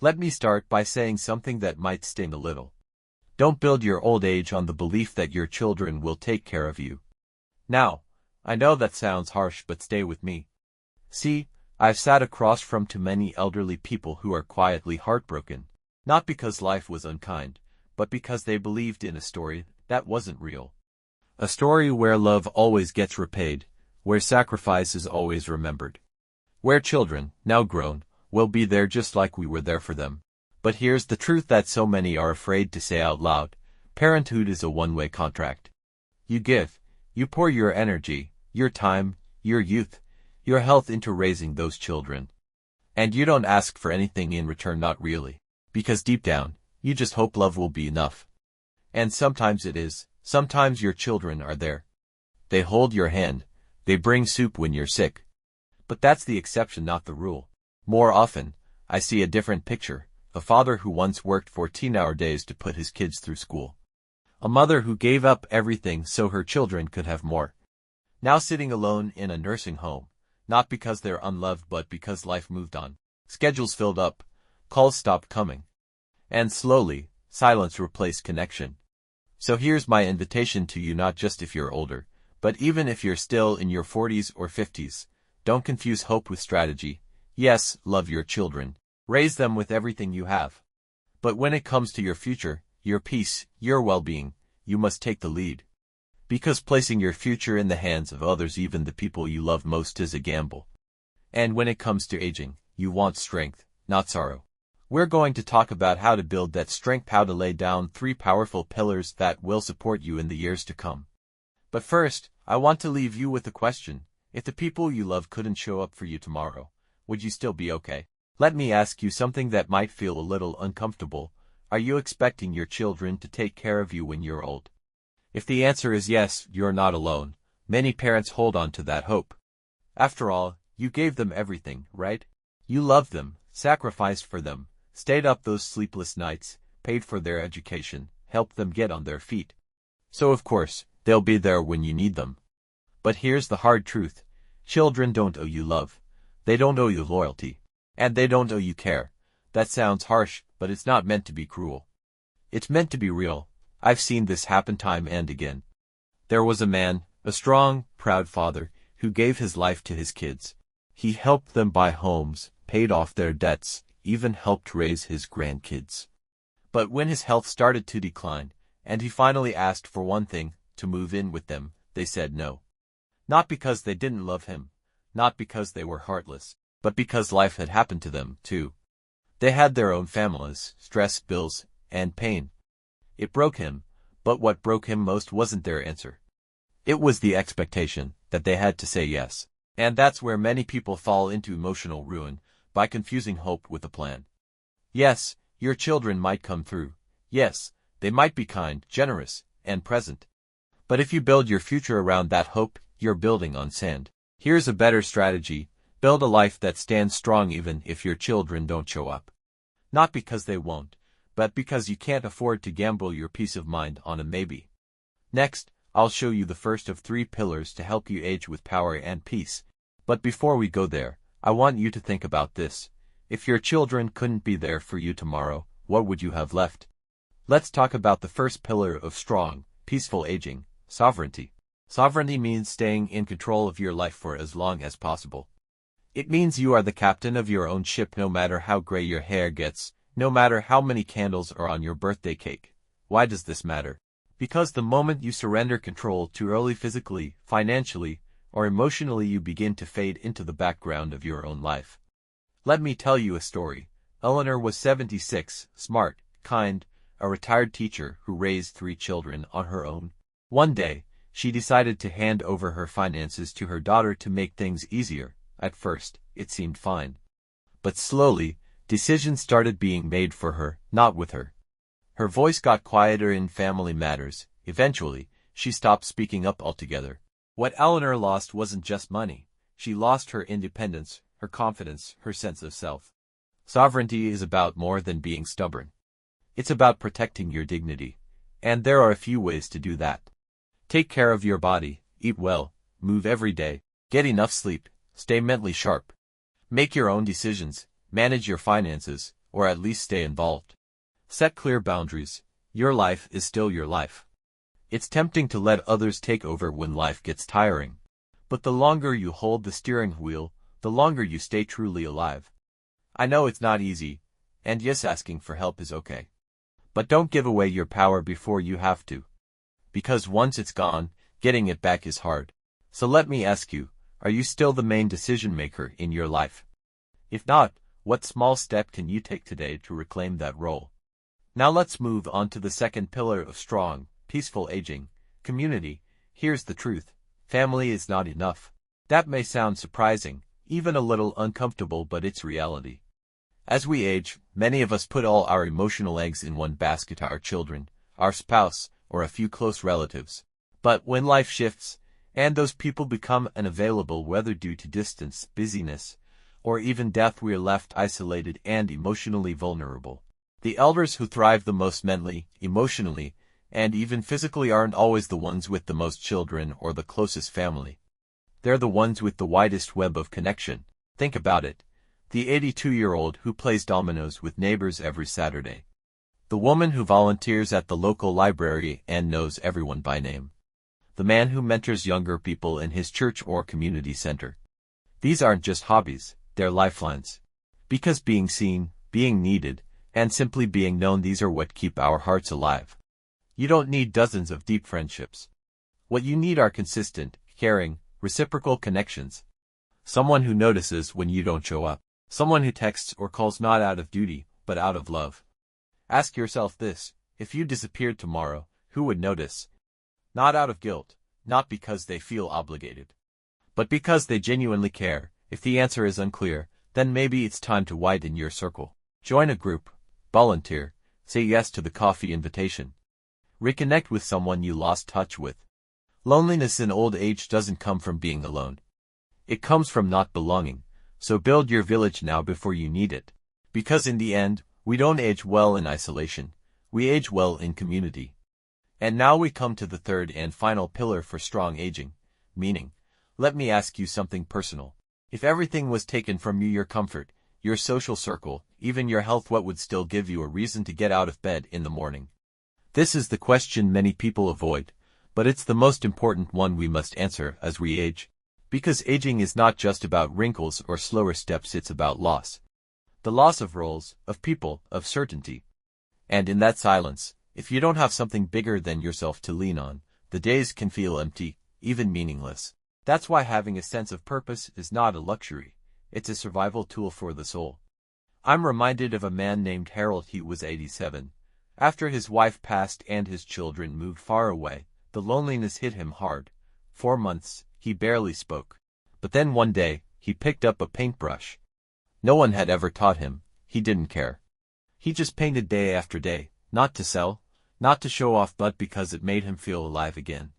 Let me start by saying something that might sting a little. Don't build your old age on the belief that your children will take care of you. Now, I know that sounds harsh, but stay with me. See, I've sat across from too many elderly people who are quietly heartbroken, not because life was unkind, but because they believed in a story that wasn't real. A story where love always gets repaid, where sacrifice is always remembered. Where children, now grown, will be there just like we were there for them. But here's the truth that so many are afraid to say out loud. Parenthood is a one-way contract. You give, you pour your energy, your time, your youth, your health into raising those children. And you don't ask for anything in return, not really. Because deep down, you just hope love will be enough. And sometimes it is. Sometimes your children are there. They hold your hand. They bring soup when you're sick. But that's the exception, not the rule. More often, I see a different picture. A father who once worked 14-hour days to put his kids through school. A mother who gave up everything so her children could have more. Now sitting alone in a nursing home, not because they're unloved but because life moved on. Schedules filled up, calls stopped coming. And slowly, silence replaced connection. So here's my invitation to you, not just if you're older, but even if you're still in your 40s or 50s. Don't confuse hope with strategy. Yes, love your children. Raise them with everything you have. But when it comes to your future, your peace, your well-being, you must take the lead. Because placing your future in the hands of others, even the people you love most, is a gamble. And when it comes to aging, you want strength, not sorrow. We're going to talk about how to build that strength, how to lay down 3 powerful pillars that will support you in the years to come. But first, I want to leave you with a question. If the people you love couldn't show up for you tomorrow, would you still be okay? Let me ask you something that might feel a little uncomfortable. Are you expecting your children to take care of you when you're old? If the answer is yes, you're not alone. Many parents hold on to that hope. After all, you gave them everything, right? You loved them, sacrificed for them, stayed up those sleepless nights, paid for their education, helped them get on their feet. So of course, they'll be there when you need them. But here's the hard truth. Children don't owe you love. They don't owe you loyalty. And they don't owe you care. That sounds harsh, but it's not meant to be cruel. It's meant to be real. I've seen this happen time and again. There was a man, a strong, proud father, who gave his life to his kids. He helped them buy homes, paid off their debts, even helped raise his grandkids. But when his health started to decline, and he finally asked for one thing, to move in with them, they said no. Not because they didn't love him, not because they were heartless, but because life had happened to them, too. They had their own families, stress, bills, and pain. It broke him, but what broke him most wasn't their answer. It was the expectation that they had to say yes. And that's where many people fall into emotional ruin, by confusing hope with a plan. Yes, your children might come through. Yes, they might be kind, generous, and present. But if you build your future around that hope, you're building on sand. Here's a better strategy. Build a life that stands strong even if your children don't show up. Not because they won't, but because you can't afford to gamble your peace of mind on a maybe. Next, I'll show you the first of 3 pillars to help you age with power and peace. But before we go there, I want you to think about this. If your children couldn't be there for you tomorrow, what would you have left? Let's talk about the first pillar of strong, peaceful aging, sovereignty. Sovereignty means staying in control of your life for as long as possible. It means you are the captain of your own ship, no matter how gray your hair gets, no matter how many candles are on your birthday cake. Why does this matter? Because the moment you surrender control too early, physically, financially, or emotionally, you begin to fade into the background of your own life. Let me tell you a story. Eleanor was 76, smart, kind, a retired teacher who raised 3 children on her own. One day, she decided to hand over her finances to her daughter to make things easier. At first, it seemed fine. But slowly, decisions started being made for her, not with her. Her voice got quieter in family matters. Eventually, she stopped speaking up altogether. What Eleanor lost wasn't just money. She lost her independence, her confidence, her sense of self. Sovereignty is about more than being stubborn. It's about protecting your dignity. And there are a few ways to do that. Take care of your body, eat well, move every day, get enough sleep, stay mentally sharp. Make your own decisions, manage your finances, or at least stay involved. Set clear boundaries. Your life is still your life. It's tempting to let others take over when life gets tiring. But the longer you hold the steering wheel, the longer you stay truly alive. I know it's not easy, and yes, asking for help is okay. But don't give away your power before you have to. Because once it's gone, getting it back is hard. So let me ask you, are you still the main decision maker in your life? If not, what small step can you take today to reclaim that role? Now let's move on to the second pillar of strong, peaceful aging, community. Here's the truth. Family is not enough. That may sound surprising, even a little uncomfortable, but it's reality. As we age, many of us put all our emotional eggs in one basket: our children, our spouse, or a few close relatives. But when life shifts, and those people become unavailable, whether due to distance, busyness, or even death, we are left isolated and emotionally vulnerable. The elders who thrive the most mentally, emotionally, and even physically aren't always the ones with the most children or the closest family. They're the ones with the widest web of connection. Think about it. The 82-year-old who plays dominoes with neighbors every Saturday. The woman who volunteers at the local library and knows everyone by name. The man who mentors younger people in his church or community center. These aren't just hobbies, they're lifelines. Because being seen, being needed, and simply being known, these are what keep our hearts alive. You don't need dozens of deep friendships. What you need are consistent, caring, reciprocal connections. Someone who notices when you don't show up. Someone who texts or calls not out of duty, but out of love. Ask yourself this: if you disappeared tomorrow, who would notice? Not out of guilt, not because they feel obligated, but because they genuinely care. If the answer is unclear, then maybe it's time to widen your circle. Join a group, volunteer, say yes to the coffee invitation. Reconnect with someone you lost touch with. Loneliness in old age doesn't come from being alone. It comes from not belonging, so build your village now before you need it. Because in the end, we don't age well in isolation, we age well in community. And now we come to the third and final pillar for strong aging, meaning. Let me ask you something personal. If everything was taken from you, your comfort, your social circle, even your health, what would still give you a reason to get out of bed in the morning? This is the question many people avoid, but it's the most important one we must answer as we age. Because aging is not just about wrinkles or slower steps, it's about loss. The loss of roles, of people, of certainty. And in that silence, if you don't have something bigger than yourself to lean on, the days can feel empty, even meaningless. That's why having a sense of purpose is not a luxury, it's a survival tool for the soul. I'm reminded of a man named Harold. He was 87. After his wife passed and his children moved far away, the loneliness hit him hard. 4 months, he barely spoke. But then one day, he picked up a paintbrush. No one had ever taught him, he didn't care. He just painted day after day, not to sell, not to show off, but because it made him feel alive again.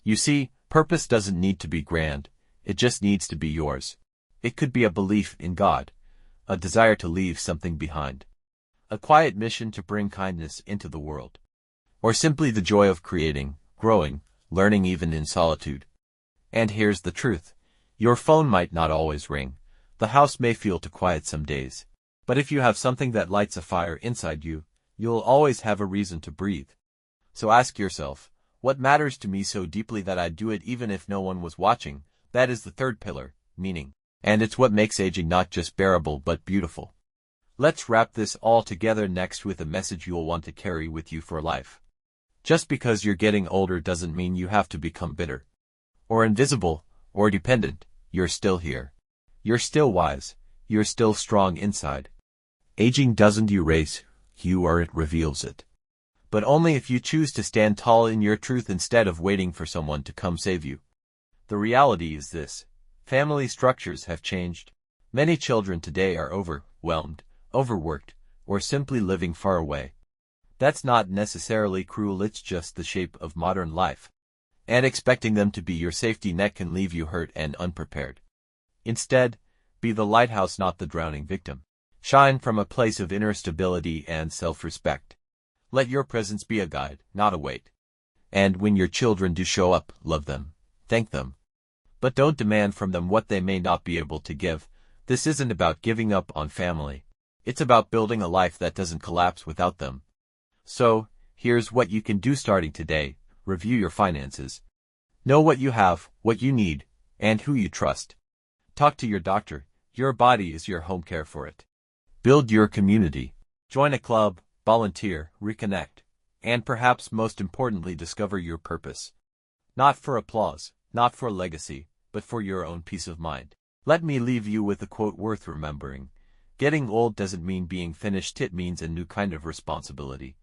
You see, purpose doesn't need to be grand, it just needs to be yours. It could be a belief in God, a desire to leave something behind, a quiet mission to bring kindness into the world, or simply the joy of creating, growing, learning even in solitude. And here's the truth. Your phone might not always ring, the house may feel too quiet some days, but if you have something that lights a fire inside you, you'll always have a reason to breathe. So ask yourself, what matters to me so deeply that I'd do it even if no one was watching? That is the third pillar, meaning. And it's what makes aging not just bearable but beautiful. Let's wrap this all together next with a message you'll want to carry with you for life. Just because you're getting older doesn't mean you have to become bitter, or invisible, or dependent. You're still here. You're still wise. You're still strong inside. Aging doesn't erase you, or it reveals it. But only if you choose to stand tall in your truth instead of waiting for someone to come save you. The reality is this. Family structures have changed. Many children today are overwhelmed, overworked, or simply living far away. That's not necessarily cruel, it's just the shape of modern life. And expecting them to be your safety net can leave you hurt and unprepared. Instead, be the lighthouse, not the drowning victim. Shine from a place of inner stability and self-respect. Let your presence be a guide, not a weight. And when your children do show up, love them, thank them. But don't demand from them what they may not be able to give. This isn't about giving up on family. It's about building a life that doesn't collapse without them. So, here's what you can do starting today. Review your finances. Know what you have, what you need, and who you trust. Talk to your doctor. Your body is your home. Care for it. Build your community. Join a club, volunteer, reconnect, and perhaps most importantly discover your purpose. Not for applause, not for legacy, but for your own peace of mind. Let me leave you with a quote worth remembering. Getting old doesn't mean being finished, it means a new kind of responsibility.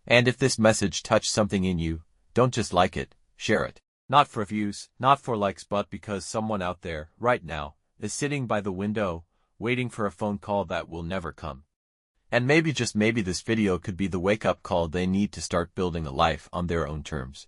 And if this message touched something in you, don't just like it, share it. Not for views, not for likes, but because someone out there, right now, is sitting by the window, waiting for a phone call that will never come. And maybe, just maybe, this video could be the wake-up call they need to start building a life on their own terms.